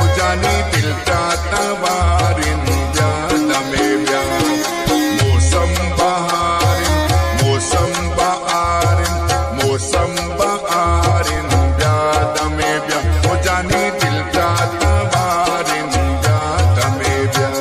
उजानी दिल जाता वारिंदा तमे व्या मौसम बहारिन मौसम बहारिन मौसम बहारिन व्या तमे व्या उजानी दिल जाता वारिंदा तमे व्या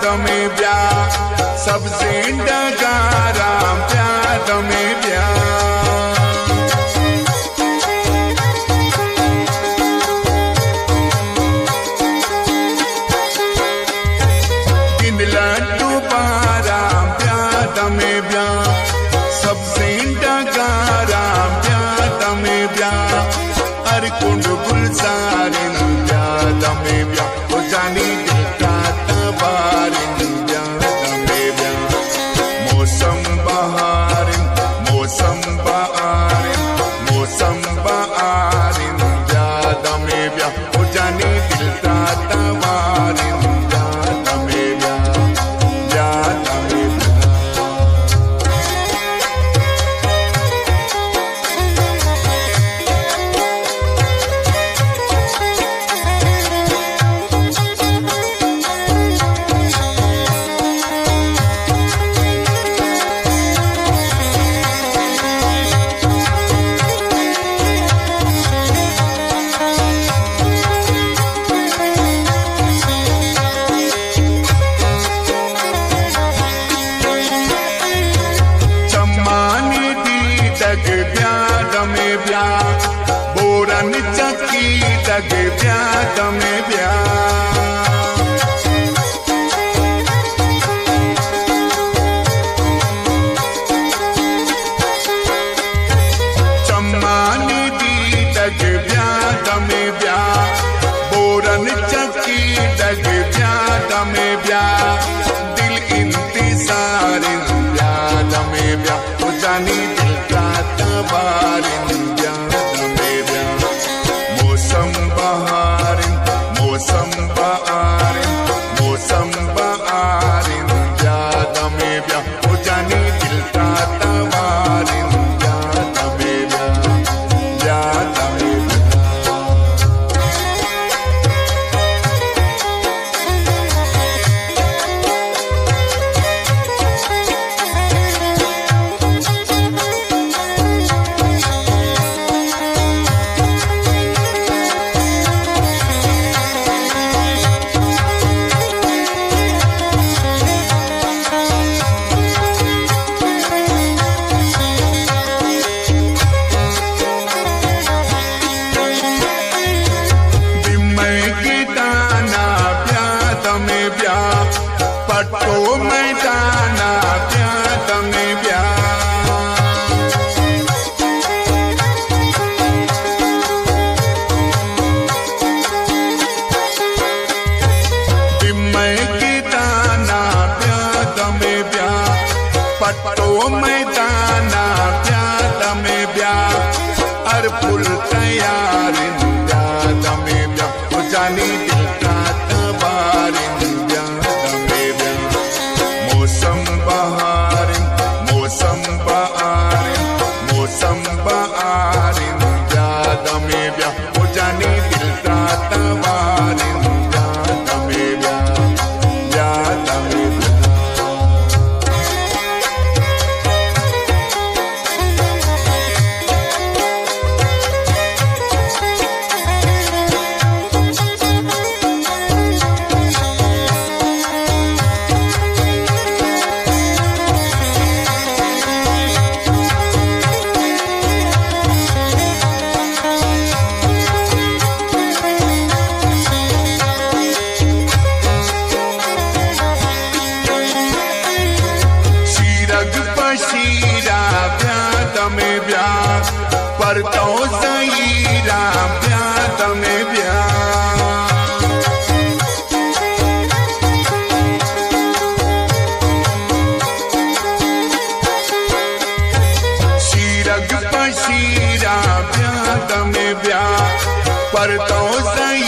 तमे व्या सबसे डगारा प्यार में लड्डू पारा प्यार में ब्या सबसे डगारा प्यार में ब्या हर कुंड गुलजारिन प्यार में ब्या वो जानी दिल का तबारिन मौसम बहारिन मौसम बहारिन मौसम बहारिन ज्यादा में ब्या हो जानी दिल जाता वारिन ज्यादा में ब्या ज्यादा में ब्या बोरन चकी डग ब्या तमे ब्या चम्मानी दी डग ब्या तमे ब्या बोरन चकी डग ब्या तमे ब्या दिल इंतजारिन ब्या तमे ब्या वो जानी दिल का तबारिन मौसम बहारिन मौसम बहारिन मौसम बहारिन ज्यादा में ब्या हो जानी दिल का तवारिन ज्यादा में ब्या ज्यादा में ब्या पट्टो मैदाना प्या तमे ब्या बिम्मय की दाना प्या तमे ब्या पट्टो मैदाना प्या तमे ब्या हर फुल तैयारिन ब्या तमे ब्या वो जानी दिल का तबारिन मौसम बहारिन मौसम बहारिन मौसम बहारिन ज्यादा में ब्या हो जानी दिल का तवारिन ज्यादा में ब्या ज्यादा में ब्या शीरा તમે વ્યા પર તો સહી રામ્યા તમે વ્યા શીરગ પશીરા વ્યા તમે વ્યા પર તો સહી